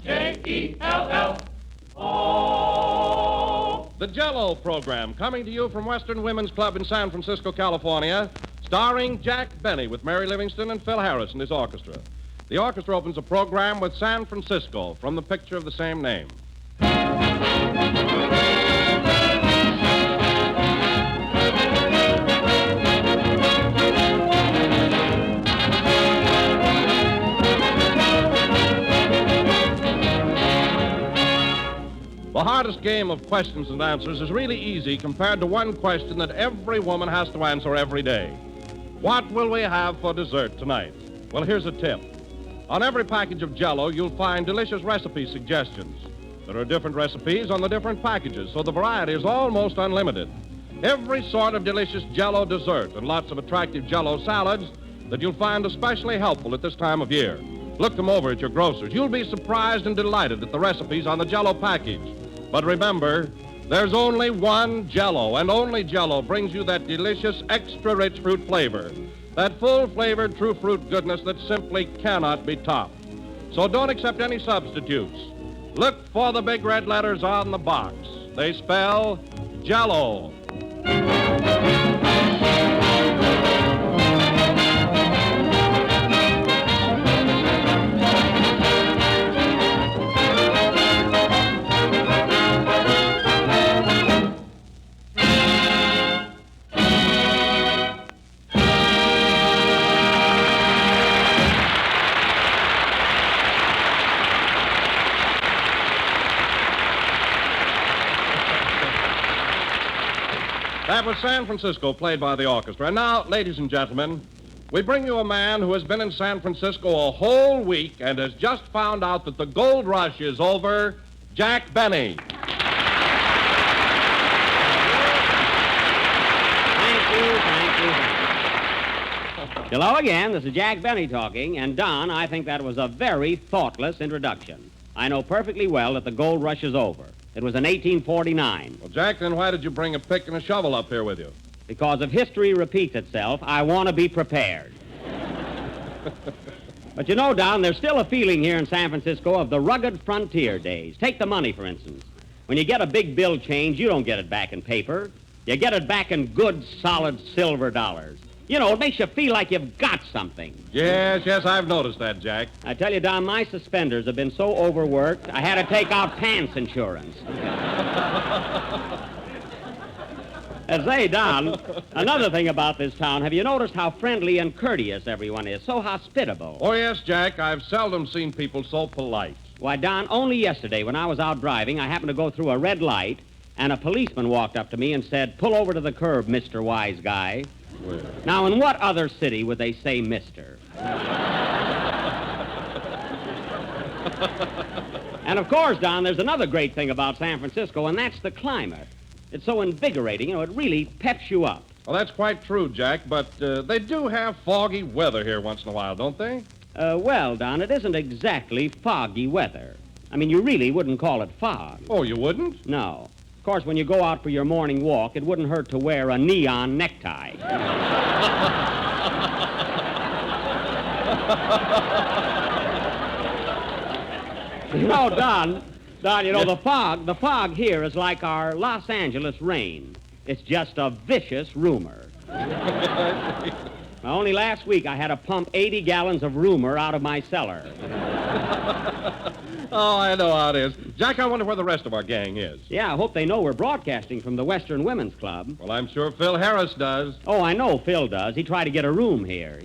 J-E-L-L-O. The Jell-O program, coming to you from Western Women's Club in San Francisco, California, starring Jack Benny with Mary Livingston and Phil Harris and his orchestra. The orchestra opens the program with San Francisco from the picture of the same name. The hardest game of questions and answers is really easy compared to one question that every woman has to answer every day. What will we have for dessert tonight? Well, here's a tip. On every package of Jell-O, you'll find delicious recipe suggestions. There are different recipes on the different packages, so the variety is almost unlimited. Every sort of delicious Jell-O dessert and lots of attractive Jell-O salads that you'll find especially helpful at this time of year. Look them over at your grocer's. You'll be surprised and delighted at the recipes on the Jell-O package. But remember, there's only one Jell-O, and only Jell-O brings you that delicious, extra-rich fruit flavor. That full-flavored, true fruit goodness that simply cannot be topped. So don't accept any substitutes. Look for the big red letters on the box. They spell Jell-O. That was San Francisco, played by the orchestra. And now, ladies and gentlemen, we bring you a man who has been in San Francisco a whole week and has just found out that the gold rush is over, Jack Benny. Thank you. Hello again. This is Jack Benny talking. And, Don, I think that was a very thoughtless introduction. I know perfectly well that the gold rush is over. It was in 1849. Well, Jack, then why did you bring a pick and a shovel up here with you? Because if history repeats itself, I want to be prepared. But you know, Don, there's still a feeling here in San Francisco of the rugged frontier days. Take the money, for instance. When you get a big bill change, you don't get it back in paper. You get it back in good, solid silver dollars. You know, it makes you feel like you've got something. Yes, I've noticed that, Jack. I tell you, Don, my suspenders have been so overworked, I had to take out pants insurance. And say, Don, another thing about this town, have you noticed how friendly and courteous everyone is? So hospitable. Oh, yes, Jack, I've seldom seen people so polite. Why, Don, only yesterday when I was out driving, I happened to go through a red light, and a policeman walked up to me and said, "Pull over to the curb, Mr. Wise Guy." Well. Now, in what other city would they say Mr.? And, of course, Don, there's another great thing about San Francisco, and that's the climate. It's so invigorating, you know, it really peps you up. Well, that's quite true, Jack, but they do have foggy weather here once in a while, don't they? Well, Don, it isn't exactly foggy weather. I mean, you really wouldn't call it fog. Oh, you wouldn't? No. Of course, when you go out for your morning walk, it wouldn't hurt to wear a neon necktie. You know, Don, you know, the fog here is like our Los Angeles rain. It's just a vicious rumor. Now, only last week I had to pump 80 gallons of rumor out of my cellar. Oh, I know how it is. Jack, I wonder where the rest of our gang is. Yeah, I hope they know we're broadcasting from the Western Women's Club. Well, I'm sure Phil Harris does. Oh, I know Phil does. He tried to get a room here.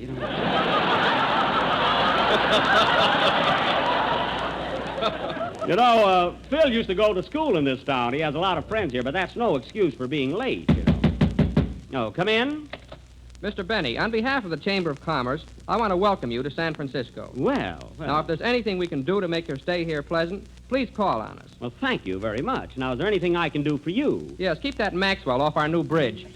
You know, Phil used to go to school in this town. He has a lot of friends here, but that's no excuse for being late, you know. No, come in. Mr. Benny, on behalf of the Chamber of Commerce, I want to welcome you to San Francisco. Well. Now, if there's anything we can do to make your stay here pleasant, please call on us. Well, thank you very much. Now, is there anything I can do for you? Yes, keep that Maxwell off our new bridge.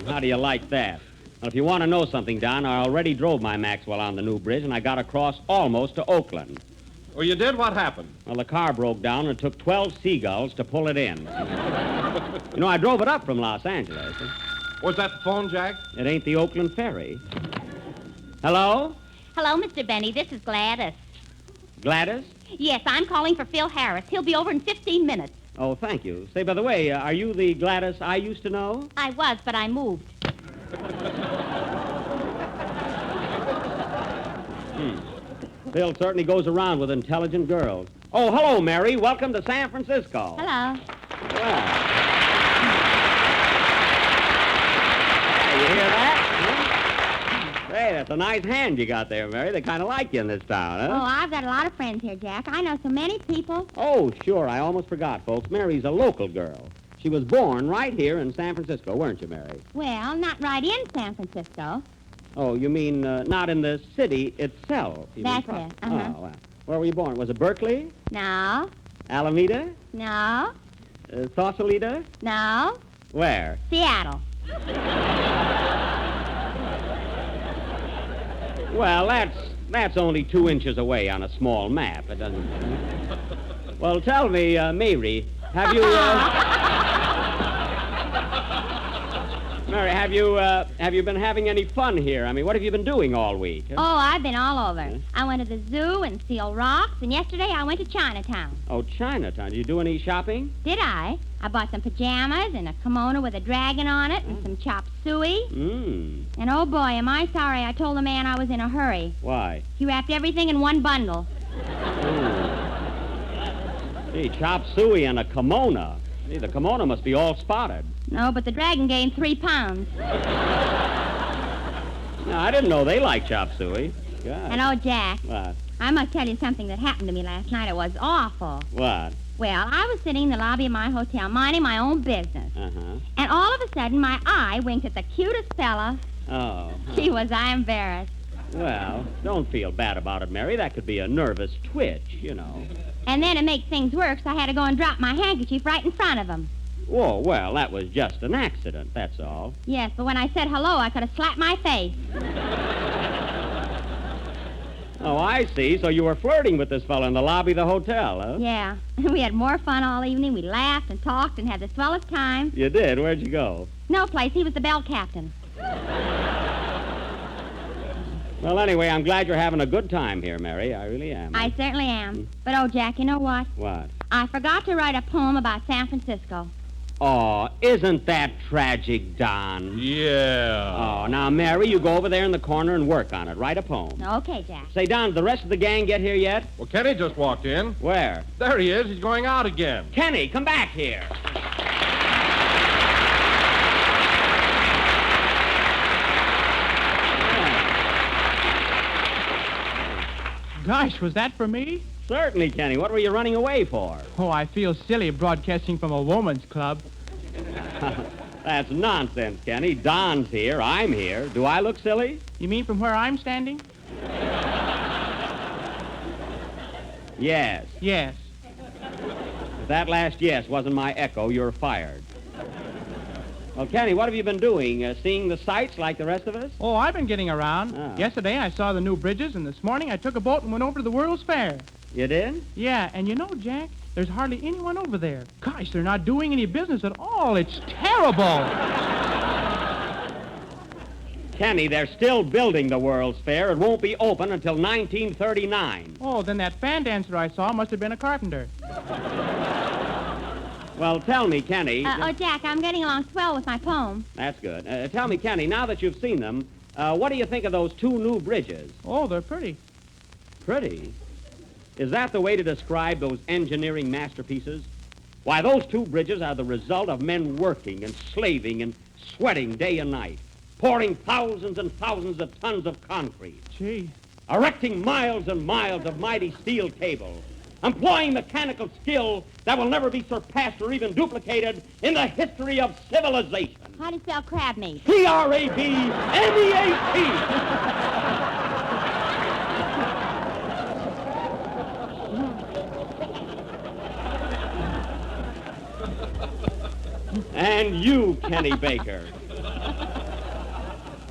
How do you like that? Well, if you want to know something, Don, I already drove my Maxwell on the new bridge, and I got across almost to Oakland. Oh, you did? What happened? Well, the car broke down, and it took 12 seagulls to pull it in. You know, I drove it up from Los Angeles. Was that the phone, Jack? It ain't the Oakland Ferry. Hello? Hello, Mr. Benny. This is Gladys. Gladys? Yes, I'm calling for Phil Harris. He'll be over in 15 minutes. Oh, thank you. Say, by the way, are you the Gladys I used to know? I was, but I moved. Phil certainly goes around with intelligent girls. Oh, hello, Mary. Welcome to San Francisco. Hello. Well. You hear that? Huh? Hey, that's a nice hand you got there, Mary. They kind of like you in this town, Oh, huh? I've got a lot of friends here, Jack. I know so many people. Oh, sure. I almost forgot, folks. Mary's a local girl. She was born right here in San Francisco, weren't you, Mary? Well, not right in San Francisco. Oh, you mean not in the city itself? You mean That's it, uh-huh. Oh, well. Where were you born? Was it Berkeley? No. Alameda? No. Sausalito? No. Where? Seattle. Well, that's only 2 inches away on a small map. It doesn't... Well, tell me, Mary, have you... Mary, have you been having any fun here? I mean, what have you been doing all week? Huh? Oh, I've been all over. Yeah. I went to the zoo and Seal Rocks, and yesterday I went to Chinatown. Oh, Chinatown. Did you do any shopping? Did I? I bought some pajamas and a kimono with a dragon on it and some chop suey. Mmm. And oh boy, am I sorry I told the man I was in a hurry. Why? He wrapped everything in one bundle. Gee, chop suey and a kimono. Gee, the kimono must be all spotted. No, but the dragon gained 3 pounds. No, I didn't know they liked chop suey. God. And oh, Jack, What? I must tell you something that happened to me last night. It was awful. What? Well, I was sitting in the lobby of my hotel minding my own business. Uh-huh. And all of a sudden, my eye winked at the cutest fella. Oh. Gee, was I embarrassed. Well, don't feel bad about it, Mary. That could be a nervous twitch, you know. And then to make things worse, I had to go and drop my handkerchief right in front of him. Whoa, well, that was just an accident, that's all. Yes, but when I said hello, I could have slapped my face. Oh, I see. So you were flirting with this fellow in the lobby of the hotel, huh? Yeah. We had more fun all evening. We laughed and talked and had the swellest time. You did? Where'd you go? No place. He was the bell captain. Well, anyway, I'm glad you're having a good time here, Mary. I really am. I certainly am. But, oh, Jack, you know what? What? I forgot to write a poem about San Francisco. Oh, isn't that tragic, Don? Yeah. Oh, now, Mary, you go over there in the corner and work on it. Write a poem. Okay, Jack. Say, Don, did the rest of the gang get here yet? Well, Kenny just walked in. Where? There he is. He's going out again. Kenny, come back here. Gosh, was that for me? Certainly, Kenny. What were you running away for? Oh, I feel silly broadcasting from a woman's club. That's nonsense, Kenny. Don's here. I'm here. Do I look silly? You mean from where I'm standing? Yes. Yes. If that last yes wasn't my echo, you're fired. Well, Kenny, what have you been doing? Seeing the sights like the rest of us? Oh, I've been getting around. Oh. Yesterday I saw the new bridges, and this morning I took a boat and went over to the World's Fair. You did? Yeah, and you know, Jack, there's hardly anyone over there. Gosh, they're not doing any business at all. It's terrible. Kenny, they're still building the World's Fair. It won't be open until 1939. Oh, then that fan dancer I saw must have been a carpenter. Well, tell me, Kenny. Oh, Jack, I'm getting along swell with my poem. That's good. Tell me, Kenny, now that you've seen them, what do you think of those 2 new bridges? Oh, they're pretty. Pretty? Is that the way to describe those engineering masterpieces? Why, those 2 bridges are the result of men working and slaving and sweating day and night, pouring thousands and thousands of tons of concrete, Gee. erecting miles and miles of mighty steel cable, employing mechanical skill that will never be surpassed or even duplicated in the history of civilization. How do you spell crab meat? C-R-A-B-M-E-A-T. And you, Kenny Baker,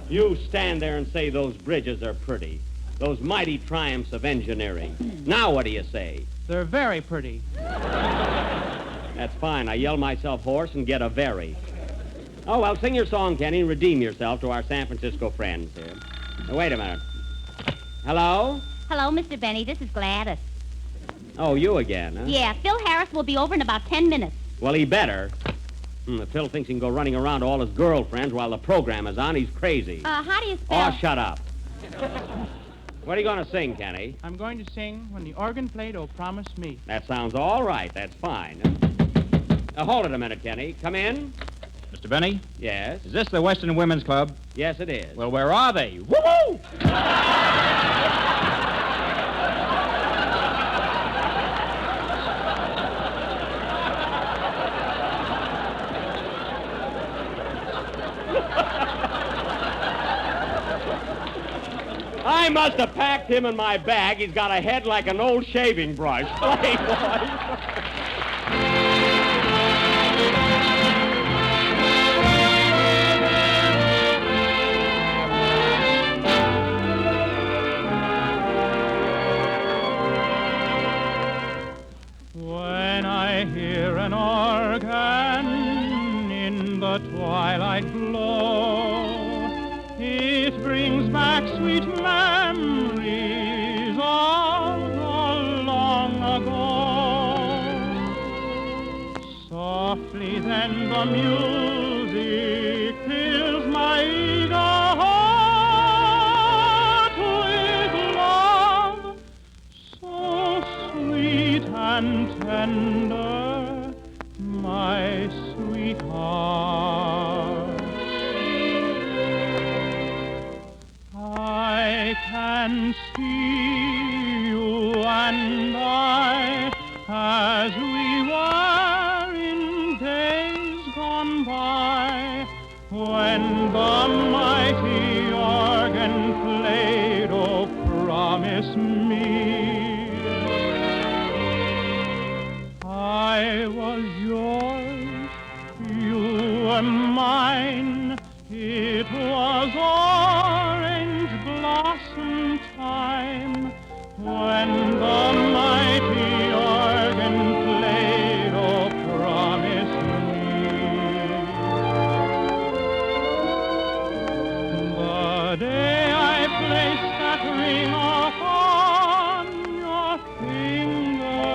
you stand there and say those bridges are pretty, those mighty triumphs of engineering. Now what do you say? They're very pretty. That's fine. I yell myself hoarse and get a very. Oh, well, sing your song, Kenny, and redeem yourself to our San Francisco friends here. Now, wait a minute. Hello? Hello, Mr. Benny. This is Gladys. Oh, you again, huh? Yeah, Phil Harris will be over in about 10 minutes. Well, he better. If Phil thinks he can go running around to all his girlfriends while the program is on, he's crazy. How do you spell... Oh, shut up. What are you going to sing, Kenny? I'm going to sing When the Organ Played Oh Promise Me. That sounds all right. That's fine. Hold it a minute, Kenny. Come in. Mr. Benny, Yes. is this the Western Women's Club? Yes, it is. Well, where are they? Woo-hoo! I must have packed him in my bag. He's got a head like an old shaving brush. Play, boys. When I hear an organ in the twilight glow, it brings back sweet memories of the long ago. Softly then the music fills my eager heart with love, so sweet and tender, my sweetheart. I can see you and I as we were in days gone by, when the mighty organ played, oh, promise me. I was yours, you were mine. It was orange blossom time when the mighty organ played, oh, promise me. The day I placed that ring upon your finger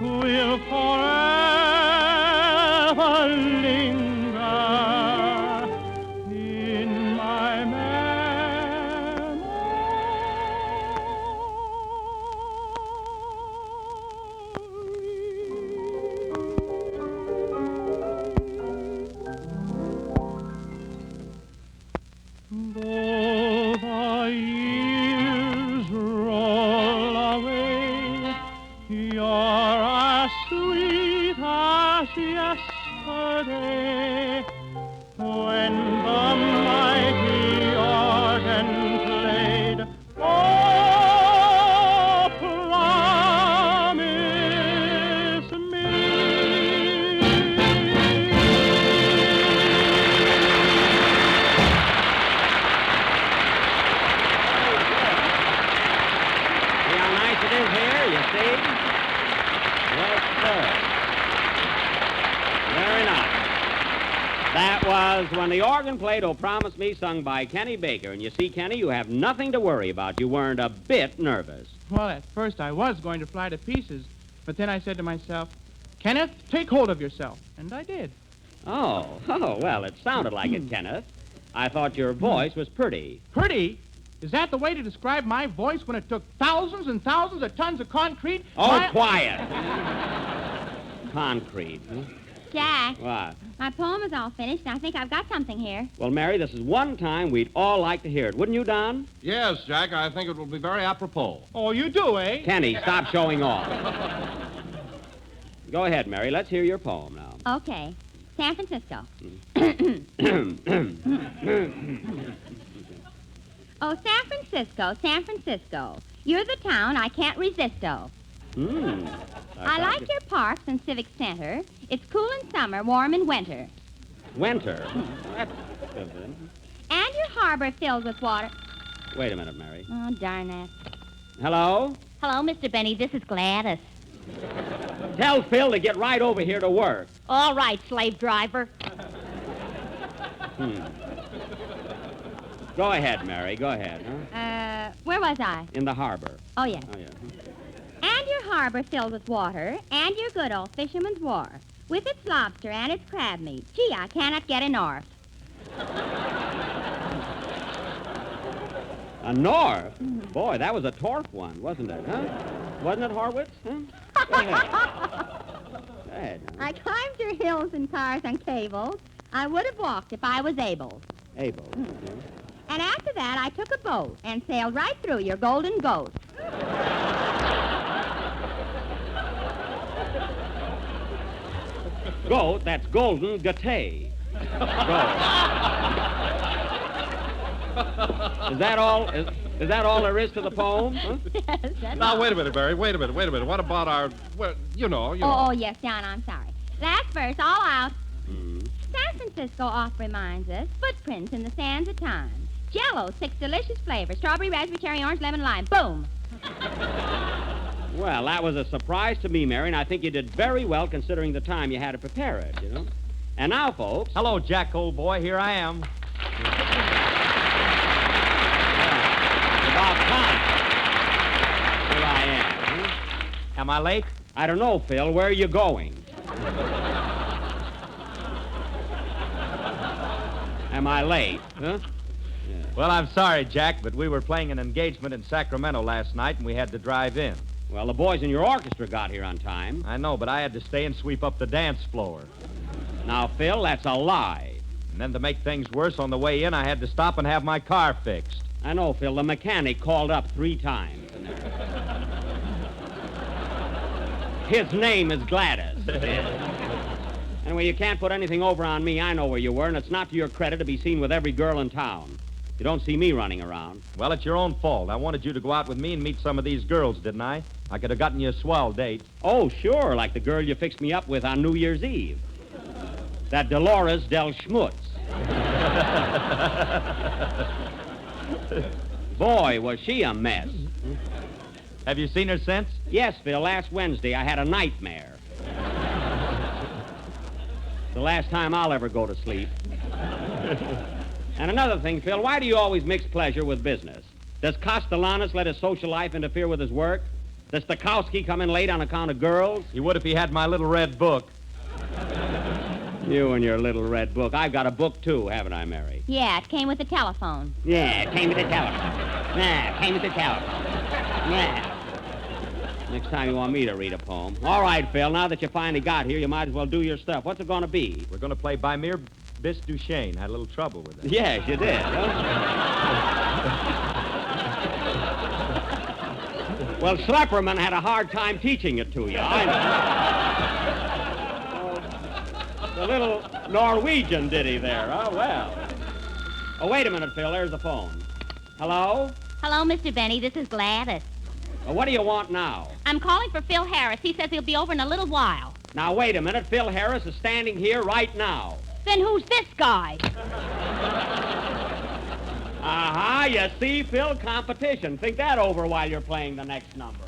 will forever linger in my memory. Though the years roll away, you're as sweet as yesterday, when the mighty organ played, oh, promise me. See how nice it is here, you see? Yes, sir. Very nice. That was When the Organ Played, Oh, Promise Me, sung by Kenny Baker. And you see, Kenny, you have nothing to worry about. You weren't a bit nervous. Well, at first I was going to fly to pieces, but then I said to myself, Kenneth, take hold of yourself. And I did. Oh, well, it sounded like it, Kenneth. I thought your voice was pretty. Pretty? Is that the way to describe my voice when it took thousands and thousands of tons of concrete? Oh, quiet. Concrete. Huh? Jack, What? my poem is all finished, and I think I've got something here. Well, Mary, this is one time we'd all like to hear it. Wouldn't you, Don? Yes, Jack, I think it will be very apropos. Oh, you do, eh? Kenny, stop showing off. Go ahead, Mary. Let's hear your poem now. Okay. San Francisco. Oh, San Francisco, San Francisco. You're the town I can't resist-o. I like your parks and civic center. It's cool in summer, warm in winter. Winter? That's good. And your harbor filled with water. Wait a minute, Mary. Oh, darn that. Hello? Hello, Mr. Benny. This is Gladys. Tell Phil to get right over here to work. All right, slave driver. Go ahead, Mary. Go ahead. Huh? Where was I? In the harbor. Oh, yes. Oh, yeah. And your harbor filled with water, and your good old fisherman's wharf, with its lobster and its crab meat. Gee, I cannot get enough. A North? Boy, that was a torf one, wasn't it, huh? Wasn't it, Horwitz? Huh? Go ahead. Go ahead. Huh? I climbed your hills and cars on cables. I would have walked if I was able. Able. Yeah. And after that, I took a boat and sailed right through your golden ghost. Goat, that's golden gate. Is that all? Is that all there is to the poem? Huh? Yes, that's Now, all. wait a minute, Barry. Wait a minute. What about our, well, you know. Oh, yes, John, I'm sorry. Last verse, all out. Mm. San Francisco oft reminds us, footprints in the sands of time. Jell-O, 6 delicious flavors, strawberry, raspberry, cherry, orange, lemon, lime. Boom. Well, that was a surprise to me, Mary, and I think you did very well considering the time you had to prepare it, you know. And now, folks. Hello, Jack, old boy. Here I am. About time. Here I am. Huh? Am I late? I don't know, Phil. Where are you going? Am I late? Huh? Well, I'm sorry, Jack, but we were playing an engagement in Sacramento last night, and we had to drive in. Well, the boys in your orchestra got here on time. I know, but I had to stay and sweep up the dance floor. Now, Phil, that's a lie. And then to make things worse, on the way in, I had to stop and have my car fixed. I know, Phil. The mechanic called up 3 times. His name is Gladys. Anyway, you can't put anything over on me. I know where you were, and it's not to your credit to be seen with every girl in town. You don't see me running around. Well, it's your own fault. I wanted you to go out with me and meet some of these girls, didn't I? I could have gotten you a swell date. Oh, sure, like the girl you fixed me up with on New Year's Eve. That Dolores Del Schmutz. Boy, was she a mess. Have you seen her since? Yes, Phil, last Wednesday I had a nightmare. The last time I'll ever go to sleep. And another thing, Phil, why do you always mix pleasure with business? Does Castellanos let his social life interfere with his work? Does Stokowski come in late on account of girls? He would if he had my little red book. You and your little red book. I've got a book, too, haven't I, Mary? Yeah, it came with the telephone. Yeah, it came with the telephone. Yeah, it came with the telephone. Yeah. Next time you want me to read a poem. All right, Phil, now that you finally got here, you might as well do your stuff. What's it going to be? We're going to play By Mere Bis Duchesne. Had a little trouble with it. Yes, you did. Well, Schlepperman had a hard time teaching it to you. I know. The little Norwegian did he there? Oh, well. Oh, wait a minute, Phil. There's the phone. Hello? Hello, Mr. Benny. This is Gladys. Well, what do you want now? I'm calling for Phil Harris. He says he'll be over in a little while. Now, wait a minute. Phil Harris is standing here right now. Then who's this guy? Aha, you see, Phil, competition. Think that over while you're playing the next number.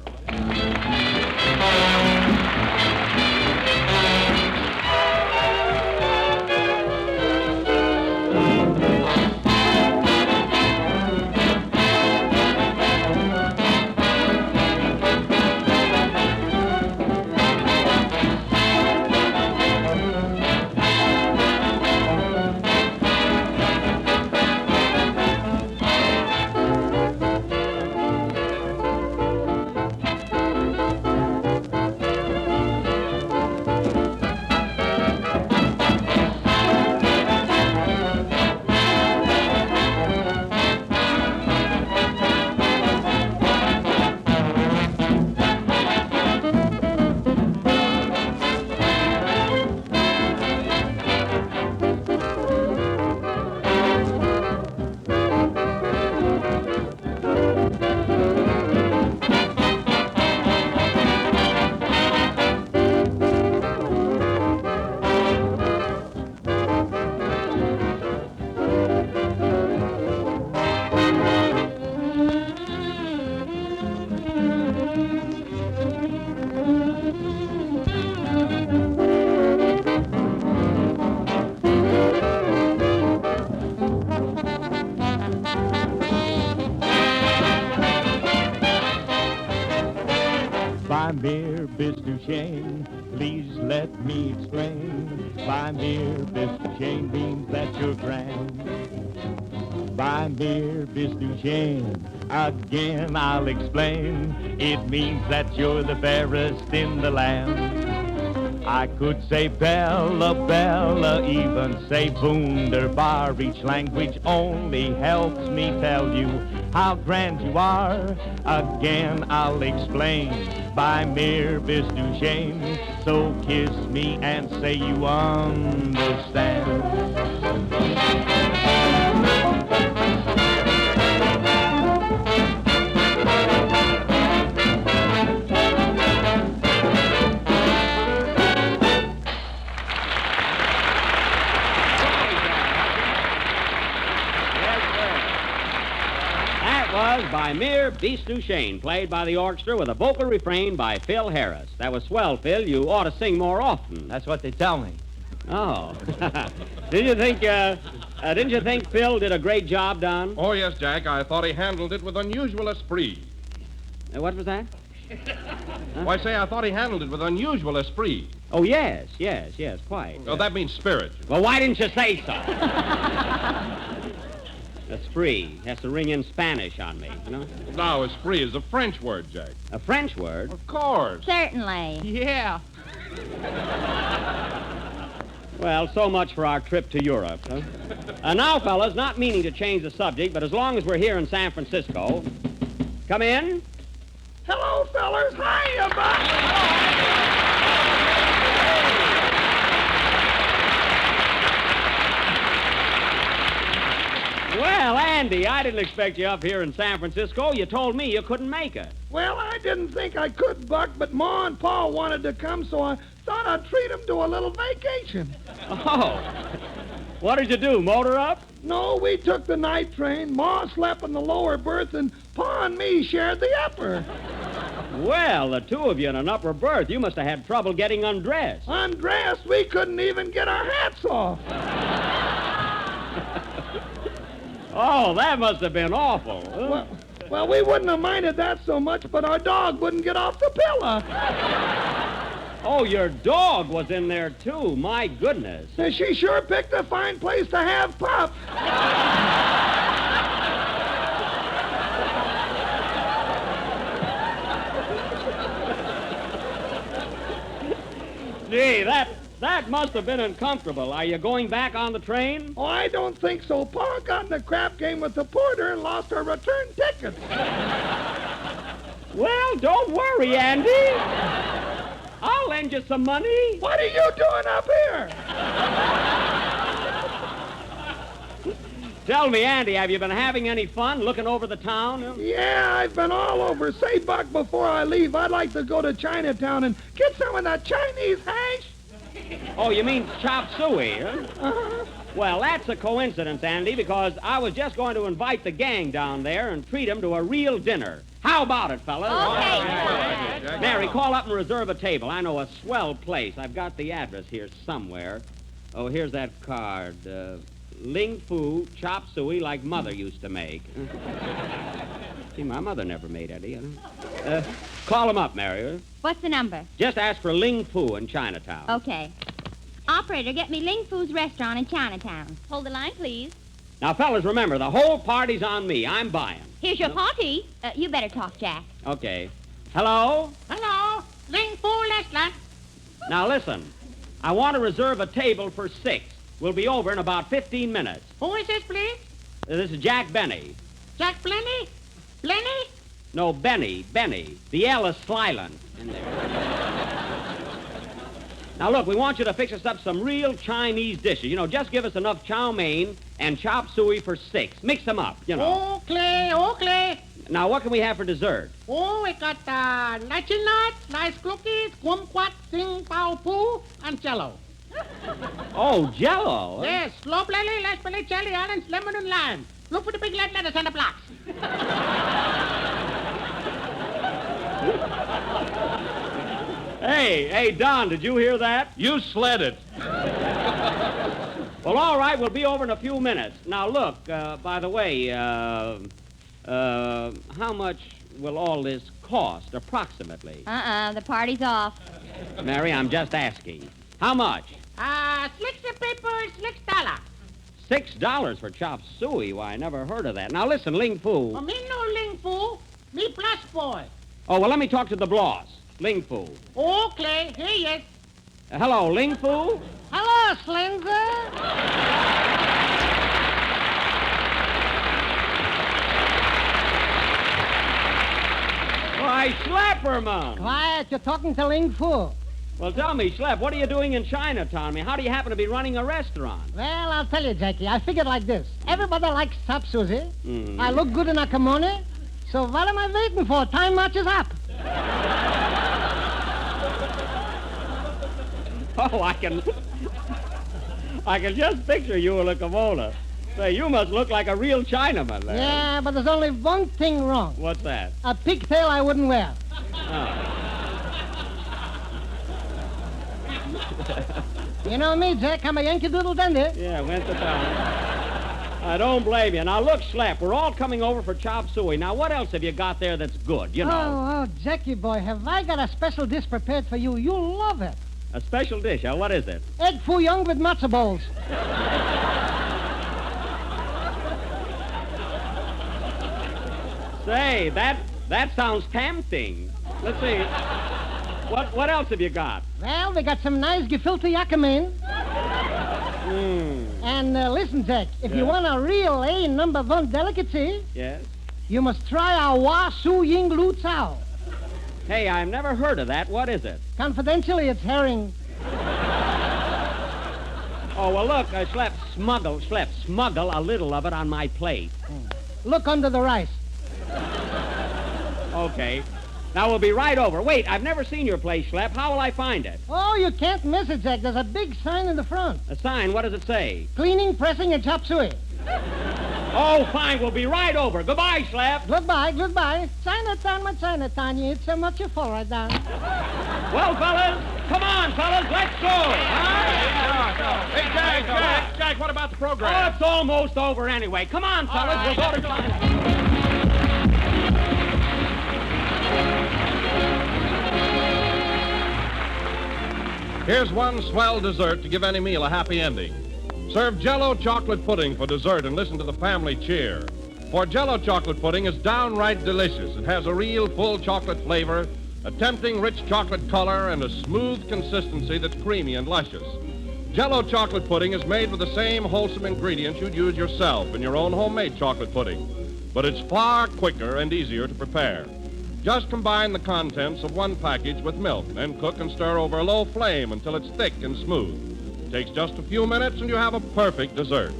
mere Miss Duchesne, please let me explain. By mere Miss Duchesne means that you're grand. By mere Miss Duchesne, again I'll explain. It means that you're the fairest in the land. I could say Bella, Bella, even say wunderbar. Each language only helps me tell you how grand you are. Again I'll explain. By mere Miss Duchesne, so kiss me and say you understand. Was by mere Beast Duchesne, played by the orchestra with a vocal refrain by Phil Harris. That was swell, Phil. You ought to sing more often. That's what they tell me. Oh. Didn't you think Phil did a great job, Don? Oh, yes, Jack. I thought he handled it with unusual esprit. What was that? Why, say, I thought he handled it with unusual esprit. Oh, yes, quite. Oh, that means spirit. Well, why didn't you say so? Esprit has to ring in Spanish on me, you know? No, esprit is a French word, Jack. A French word? Of course. Certainly. Yeah. Well, so much for our trip to Europe, huh? Now, fellas, not meaning to change the subject, but as long as we're here in San Francisco, come in. Hello, fellers. Hiya, Buck. Well, Andy, I didn't expect you up here in San Francisco. You told me you couldn't make it. Well, I didn't think I could, Buck, but Ma and Pa wanted to come, so I thought I'd treat them to a little vacation. Oh. What did you do, motor up? No, we took the night train. Ma slept in the lower berth, and Pa and me shared the upper. Well, the two of you in an upper berth, you must have had trouble getting undressed. Undressed, we couldn't even get our hats off. Oh, that must have been awful. Huh? Well, we wouldn't have minded that so much, but our dog wouldn't get off the pillow. Oh, your dog was in there, too. My goodness. She sure picked a fine place to have Pup. Gee, that must have been uncomfortable. Are you going back on the train? Oh, I don't think so. Pa got in a crap game with the porter and lost our return tickets. Well, don't worry, Andy. I'll lend you some money. What are you doing up here? Tell me, Andy, have you been having any fun looking over the town? Yeah, I've been all over. Say, Buck, before I leave, I'd like to go to Chinatown and get some of that Chinese hash. Oh, you mean chop suey, huh? Uh-huh. Well, that's a coincidence, Andy, because I was just going to invite the gang down there and treat them to a real dinner. How about it, fellas? Okay. Mary, call up and reserve a table. I know a swell place. I've got the address here somewhere. Oh, here's that card. Ling Fu chop suey like Mother used to make. See, my mother never made any. Call him up, Mary. What's the number? Just ask for Ling Fu in Chinatown. Okay. Operator, get me Ling Fu's restaurant in Chinatown. Hold the line, please. Now, fellas, remember, the whole party's on me. I'm buying. Here's your party. You better talk, Jack. Okay. Hello? Hello, Ling Fu restaurant. Now, listen. I want to reserve a table for 6. We'll be over in about 15 minutes. Who is this, please? This is Jack Benny. Jack Blenny? Blenny? No, Benny. The L is silent in there. Now, look, we want you to fix us up some real Chinese dishes. You know, just give us enough chow mein and chop suey for 6. Mix them up, you know. Okay. Now, what can we have for dessert? Oh, we got lychee nuts, rice cookies, kumquat, sing pao poo, and jello. Oh, Jell-O. Yes, slow belly, less belly, jelly, orange, lemon, and lime. Look for the big red letters on the blocks. Hey, Don, did you hear that? You sled it. Well, all right, we'll be over in a few minutes. Now, look, by the way, how much will all this cost, approximately? The party's off. Mary, I'm just asking. How much? Slicks the paper, $6. $6 for chop suey? Why, I never heard of that. Now, listen, Ling Fu. Me no Ling Fu. Me plus boy. Oh, well, let me talk to the boss. Ling Fu. Okay, here he is. Hello, Ling Fu? Hello, Slinger. Why, Schlepperman. Quiet, you're talking to Ling Fu. Well, tell me, Schlepp, what are you doing in Chinatown? I mean, how do you happen to be running a restaurant? Well, I'll tell you, Jackie. I figured like this. Everybody likes chop suey. Mm. I look good in a kimono. So what am I waiting for? Time marches up. Oh, I can just picture you in a kimono. Say, you must look like a real Chinaman there. Yeah, but there's only one thing wrong. What's that? A pigtail I wouldn't wear. Oh. You know me, Jack. I'm a Yankee Doodle Dandy. Yeah, went to town. I don't blame you. Now, look, Schlepp, we're all coming over for chop suey. Now, what else have you got there that's good, you know? Oh, Jackie boy, have I got a special dish prepared for you. You'll love it. A special dish, huh? What is it? Egg foo young with matzo balls. Say, that sounds tempting. Let's see. What else have you got? Well, we got some nice gefilte yakame. And listen, Jack, if you want a real A number one delicacy, Yes? you must try our Wa Su Ying Lu Cao. Hey, I've never heard of that. What is it? Confidentially, it's herring. Oh, well, look, Schlepp, smuggle a little of it on my plate. Look under the rice. Okay. Now, we'll be right over. Wait, I've never seen your place, Schlepp. How will I find it? Oh, you can't miss it, Jack. There's a big sign in the front. A sign? What does it say? Cleaning, pressing, and chop suey. Oh, fine. We'll be right over. Goodbye, Schlepp. Goodbye. Chinatown, my Chinatown. You eat so much you fall right down. Well, fellas, come on, fellas. Let's go. Hey, Jack, what about the Oh, program? it's almost over anyway. Come on, fellas. We'll go to Chinatown. Here's one swell dessert to give any meal a happy ending. Serve Jell-O chocolate pudding for dessert and listen to the family cheer. For Jell-O chocolate pudding is downright delicious. It has a real full chocolate flavor, a tempting rich chocolate color, and a smooth consistency that's creamy and luscious. Jell-O chocolate pudding is made with the same wholesome ingredients you'd use yourself in your own homemade chocolate pudding, but it's far quicker and easier to prepare. Just combine the contents of one package with milk, then cook and stir over a low flame until it's thick and smooth. It takes just a few minutes and you have a perfect dessert.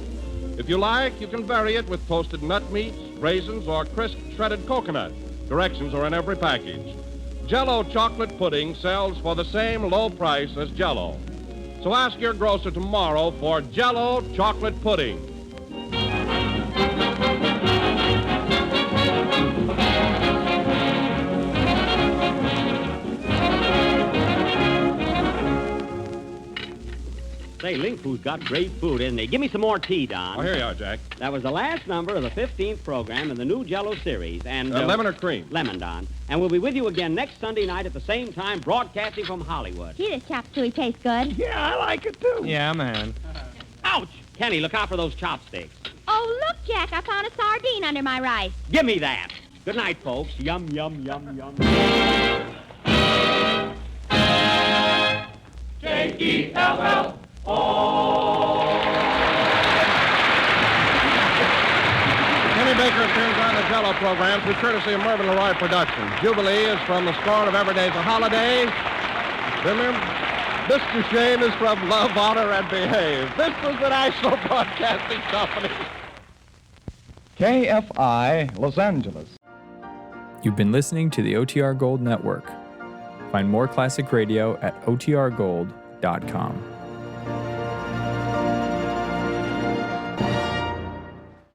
If you like, you can vary it with toasted nut meats, raisins, or crisp shredded coconut. Directions are in every package. Jell-O chocolate pudding sells for the same low price as Jell-O. So ask your grocer tomorrow for Jell-O chocolate pudding. Say, Ling Fu's got great food, isn't he? Give me some more tea, Don. Oh, here you are, Jack. That was the last number of the 15th program in the new Jell-O series. And Lemon or cream? Lemon, Don. And we'll be with you again next Sunday night at the same time, broadcasting from Hollywood. Gee, this chop suey tastes good. Yeah, I like it, too. Yeah, man. Ouch! Kenny, look out for those chopsticks. Oh, look, Jack, I found a sardine under my rice. Give me that. Good night, folks. Yum, yum, yum, yum. J-E-L-L. Kenny Baker appears on the Jell-O program through courtesy of Mervyn LeRoy Productions. Jubilee is from the score of Every Day's a Holiday. Remember, Miss Duchesne is from Love, Honor, and Behave. This was the National Broadcasting Company. KFI, Los Angeles. You've been listening to the OTR Gold Network. Find more classic radio at otrgold.com.